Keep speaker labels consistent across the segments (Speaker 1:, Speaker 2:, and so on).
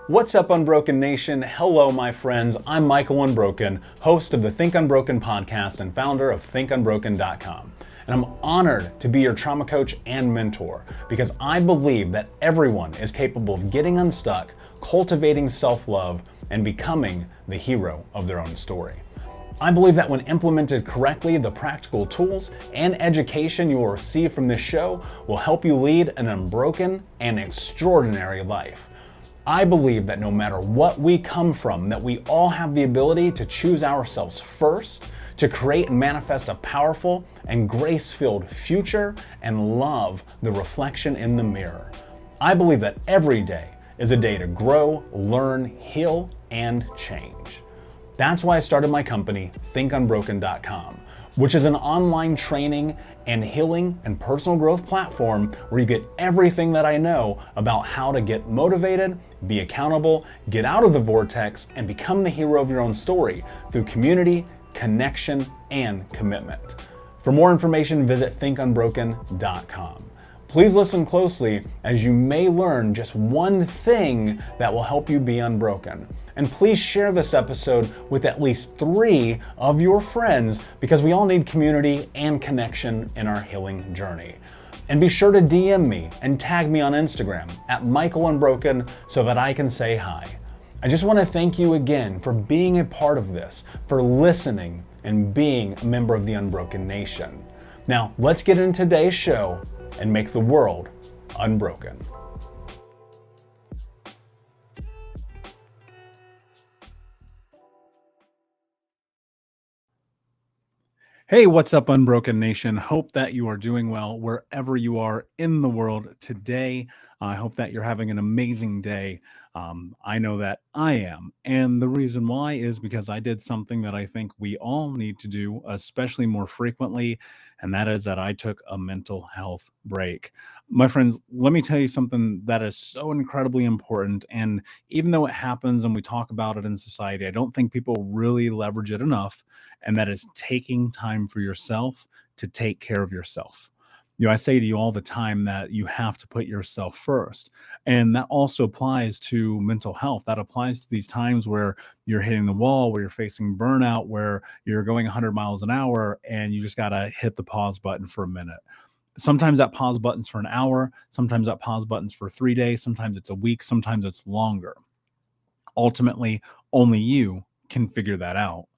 Speaker 1: What's up, Unbroken Nation? Hello, my friends. I'm Michael Unbroken, host of the Think Unbroken podcast and founder of thinkunbroken.com. And I'm honored to be your trauma coach and mentor because I believe that everyone is capable of getting unstuck, cultivating self-love, and becoming the hero of their own story. I believe that when implemented correctly, the practical tools and education you will receive from this show will help you lead an unbroken and extraordinary life. I believe that no matter what we come from, that we all have the ability to choose ourselves first, to create and manifest a powerful and grace-filled future and love the reflection in the mirror. I believe that every day is a day to grow, learn, heal, and change. That's why I started my company, thinkunbroken.com, which is an online training and healing and personal growth platform where you get everything that I know about how to get motivated, be accountable, get out of the vortex, and become the hero of your own story through community, connection, and commitment. For more information, visit thinkunbroken.com. Please listen closely as you may learn just one thing that will help you be unbroken. And please share this episode with at least 3 of your friends because we all need community and connection in our healing journey. And be sure to DM me and tag me on Instagram at Michael Unbroken so that I can say hi. I just want to thank you again for being a part of this, for listening and being a member of the Unbroken Nation. Now, let's get into today's show and make the world unbroken. Hey, what's up, Unbroken Nation? Hope that you are doing well wherever you are in the world today. I hope that you're having an amazing day. I know that I am. And the reason why is because I did something that I think we all need to do, especially more frequently, and that is that I took a mental health break. My friends, let me tell you something that is so incredibly important. And even though it happens and we talk about it in society, I don't think people really leverage it enough. And that is taking time for yourself to take care of yourself. I say to you all the time that you have to put yourself first. And that also applies to mental health. That applies to these times where you're hitting the wall, where you're facing burnout, where you're going 100 miles an hour and you just got to hit the pause button for a minute. Sometimes that pause button's for an hour. Sometimes that pause button's for 3 days. Sometimes it's a week. Sometimes it's longer. Ultimately, only you can figure that out.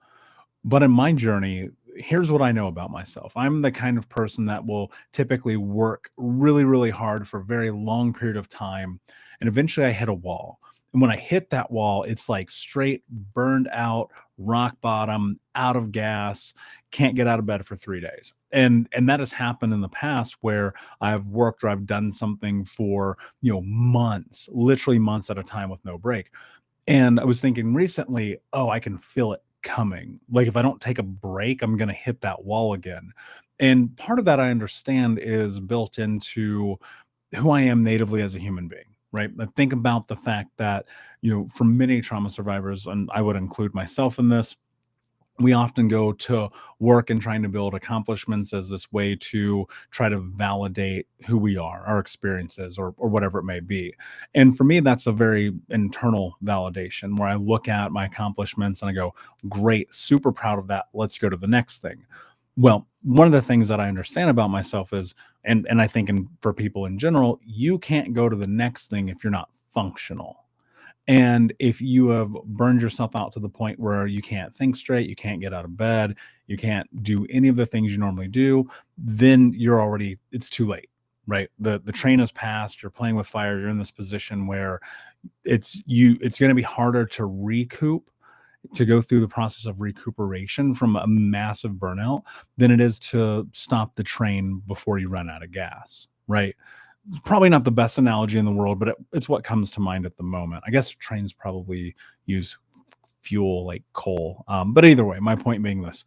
Speaker 1: But in my journey, here's what I know about myself. I'm the kind of person that will typically work really, really hard for a very long period of time. And eventually I hit a wall. And when I hit that wall, it's like straight burned out, rock bottom, out of gas, can't get out of bed for 3 days. And that has happened in the past where I've worked or I've done something for, months, literally months at a time with no break. And I was thinking recently, oh, I can feel it coming. Like if I don't take a break, I'm going to hit that wall again. And part of that I understand is built into who I am natively as a human being, right? I think about the fact that, for many trauma survivors, and I would include myself in this, we often go to work and trying to build accomplishments as this way to try to validate who we are, our experiences, or whatever it may be. And for me, that's a very internal validation where I look at my accomplishments and I go, great, super proud of that. Let's go to the next thing. Well, one of the things that I understand about myself is, and I think for people in general, you can't go to the next thing if you're not functional. And if you have burned yourself out to the point where you can't think straight, you can't get out of bed, you can't do any of the things you normally do, then it's too late, right? The train has passed, you're playing with fire, you're in this position where it's going to be harder to recoup, to go through the process of recuperation from a massive burnout than it is to stop the train before you run out of gas, right? It's probably not the best analogy in the world, but it's what comes to mind at the moment. I guess trains probably use fuel like coal. But either way, my point being this,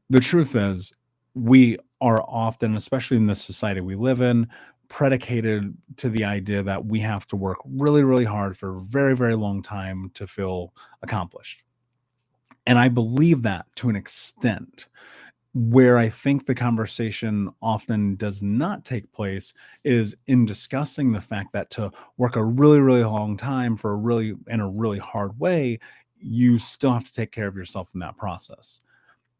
Speaker 1: the truth is we are often, especially in this society we live in, predicated to the idea that we have to work really, really hard for a very, very long time to feel accomplished. And I believe that to an extent. Where I think the conversation often does not take place is in discussing the fact that to work a really, really long time for a really in a really hard way, you still have to take care of yourself in that process.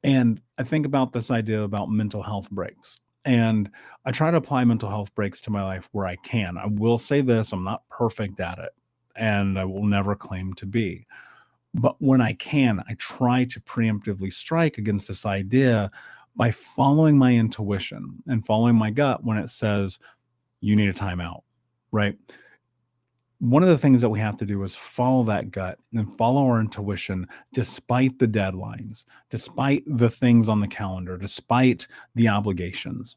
Speaker 1: And I think about this idea about mental health breaks. And I try to apply mental health breaks to my life where I can. I will say this, I'm not perfect at it, and I will never claim to be. But when I can, I try to preemptively strike against this idea by following my intuition and following my gut when it says, you need a timeout, right? One of the things that we have to do is follow that gut and follow our intuition despite the deadlines, despite the things on the calendar, despite the obligations.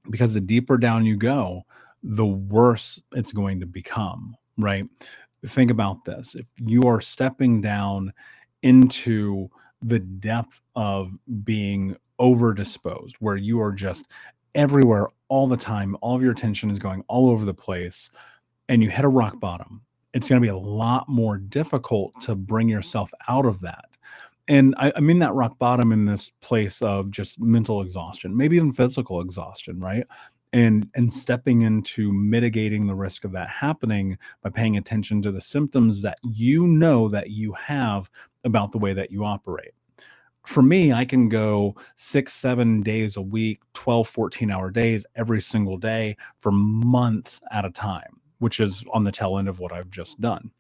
Speaker 1: Because the deeper down you go, the worse it's going to become, right? Think about this. If you are stepping down into the depth of being over disposed, where you are just everywhere all the time, all of your attention is going all over the place, and you hit a rock bottom, it's going to be a lot more difficult to bring yourself out of that. And I mean that rock bottom in this place of just mental exhaustion, maybe even physical exhaustion, right? And stepping into mitigating the risk of that happening by paying attention to the symptoms that you know that you have about the way that you operate. For me, I can go 6, 7 days a week, 12, 14-hour days every single day for months at a time, which is on the tail end of what I've just done.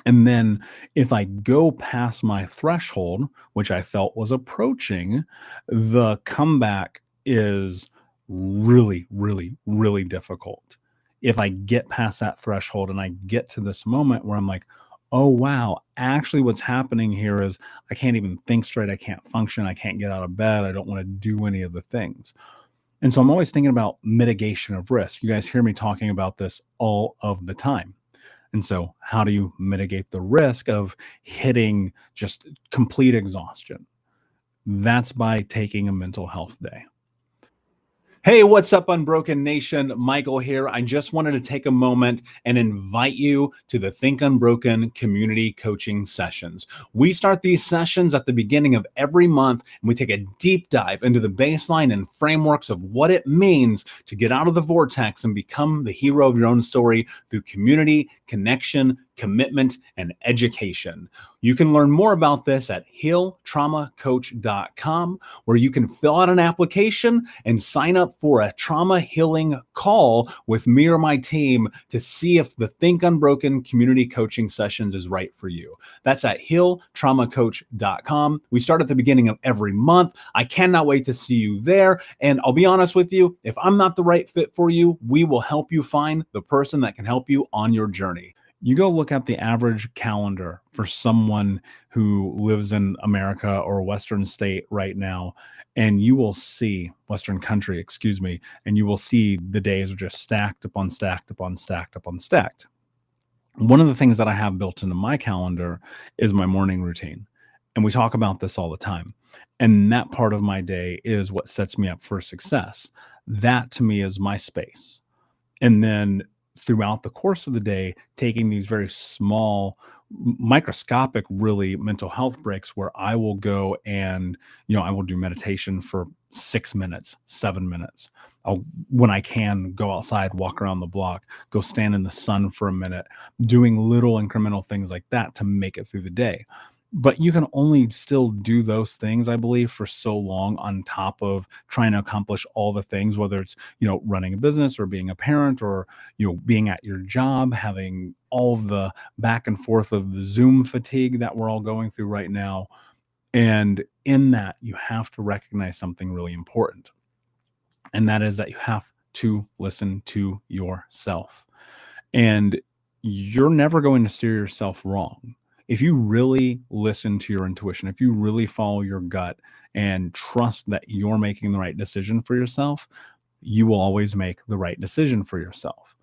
Speaker 1: And then if I go past my threshold, which I felt was approaching, the comeback is really, really, really difficult. If I get past that threshold and I get to this moment where I'm like, oh, wow, actually, what's happening here is I can't even think straight. I can't function. I can't get out of bed. I don't want to do any of the things. And so I'm always thinking about mitigation of risk. You guys hear me talking about this all of the time. And so, how do you mitigate the risk of hitting just complete exhaustion? That's by taking a mental health day. Hey, what's up, Unbroken Nation? Michael here. I just wanted to take a moment and invite you to the Think Unbroken community coaching sessions. We start these sessions at the beginning of every month, and we take a deep dive into the baseline and frameworks of what it means to get out of the vortex and become the hero of your own story through community, connection, commitment, and education. You can learn more about this at healtraumacoach.com, where you can fill out an application and sign up for a trauma healing call with me or my team to see if the Think Unbroken community coaching sessions is right for you. That's at healtraumacoach.com. We start at the beginning of every month. I cannot wait to see you there. And I'll be honest with you, if I'm not the right fit for you, we will help you find the person that can help you on your journey. You go look at the average calendar for someone who lives in America or a Western state right now, and you will see Western country, excuse me, and you will see the days are just stacked upon stacked upon stacked upon stacked. One of the things that I have built into my calendar is my morning routine. And we talk about this all the time. And that part of my day is what sets me up for success. That to me is my space. And then throughout the course of the day, taking these very small, microscopic, really mental health breaks where I will go and, I will do meditation for 6 minutes, 7 minutes. I'll, when I can, go outside, walk around the block, go stand in the sun for a minute, doing little incremental things like that to make it through the day. But you can only still do those things, I believe, for so long on top of trying to accomplish all the things, whether it's, running a business or being a parent or, being at your job, having all of the back and forth of the Zoom fatigue that we're all going through right now. And in that, you have to recognize something really important. And that is that you have to listen to yourself. And you're never going to steer yourself wrong. If you really listen to your intuition, if you really follow your gut and trust that you're making the right decision for yourself, you will always make the right decision for yourself.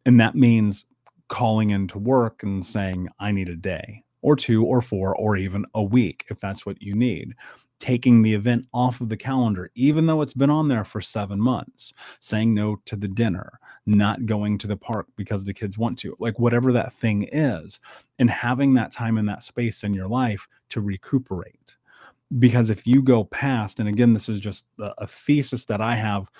Speaker 1: And that means calling into work and saying, I need a day or two or four or even a week if that's what you need. Taking the event off of the calendar, even though it's been on there for 7 months, saying no to the dinner, not going to the park because the kids want to, like whatever that thing is, and having that time and that space in your life to recuperate. Because if you go past, and again, this is just a thesis that I have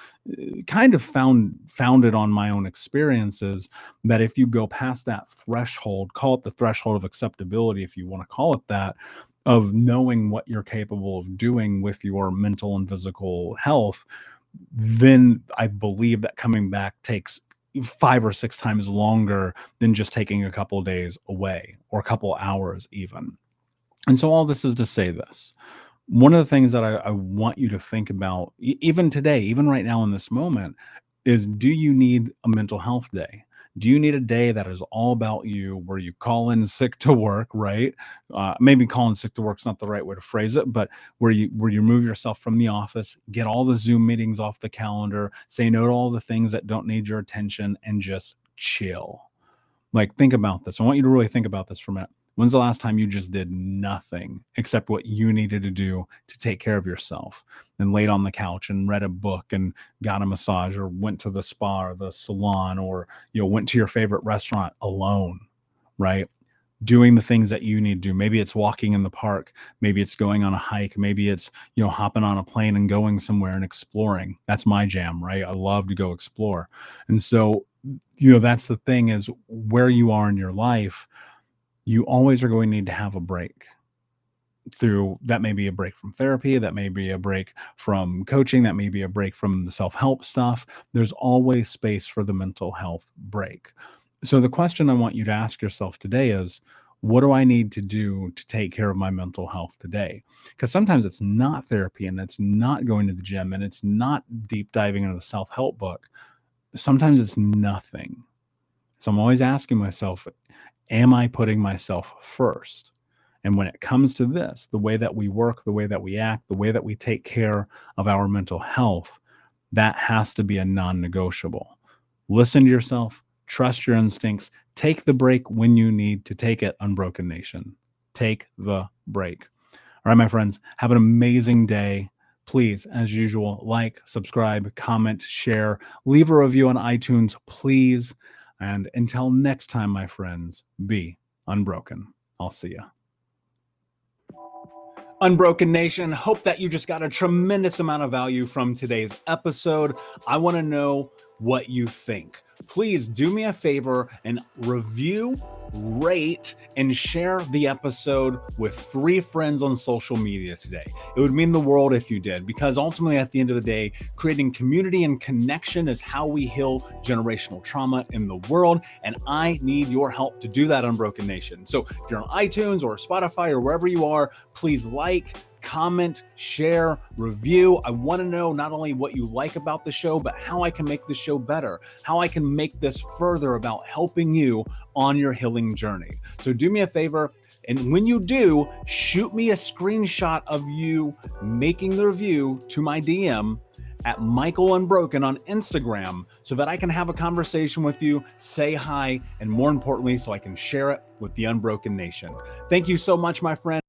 Speaker 1: kind of founded on my own experiences, that if you go past that threshold, call it the threshold of acceptability, if you want to call it that, of knowing what you're capable of doing with your mental and physical health, then I believe that coming back takes 5 or 6 times longer than just taking a couple of days away or a couple hours even. And so all this is to say this. One of the things that I want you to think about, even today, even right now in this moment, is, do you need a mental health day? Do you need a day that is all about you, where you call in sick to work, right? Maybe calling sick to work is not the right way to phrase it, but where you remove yourself from the office, get all the Zoom meetings off the calendar, say no to all the things that don't need your attention, and just chill. Like, think about this. I want you to really think about this for a minute. When's the last time you just did nothing except what you needed to do to take care of yourself, and laid on the couch and read a book and got a massage, or went to the spa or the salon, or went to your favorite restaurant alone, right? Doing the things that you need to do. Maybe it's walking in the park, maybe it's going on a hike, maybe it's hopping on a plane and going somewhere and exploring. That's my jam, right? I love to go explore. And so that's the thing, is where you are in your life, you always are going to need to have a break. Through that, may be a break from therapy, that may be a break from coaching, that may be a break from the self-help stuff. There's always space for the mental health break. So the question I want you to ask yourself today is, what do I need to do to take care of my mental health today? Because sometimes it's not therapy, and it's not going to the gym, and it's not deep diving into the self-help book. Sometimes it's nothing. So I'm always asking myself, am I putting myself first? And when it comes to this, the way that we work, the way that we act, the way that we take care of our mental health, that has to be a non-negotiable. Listen to yourself, trust your instincts, take the break when you need to take it, Unbroken Nation. Take the break. All right, my friends, have an amazing day. Please, as usual, like, subscribe, comment, share, leave a review on iTunes, please. And until next time, my friends, be unbroken. I'll see you. Unbroken Nation, hope that you just got a tremendous amount of value from today's episode. I want to know what you think. Please do me a favor and review, rate, and share the episode with 3 friends on social media today. It would mean the world if you did, because ultimately, at the end of the day, creating community and connection is how we heal generational trauma in the world. And I need your help to do that, Unbroken Nation. So if you're on iTunes or Spotify or wherever you are, please like, comment, share, review. I want to know not only what you like about the show, but how I can make the show better, how I can make this further about helping you on your healing journey. So do me a favor, and when you do, shoot me a screenshot of you making the review to my DM at Michael Unbroken on Instagram, so that I can have a conversation with you, say hi, and more importantly, so I can share it with the Unbroken Nation. Thank you so much, my friend.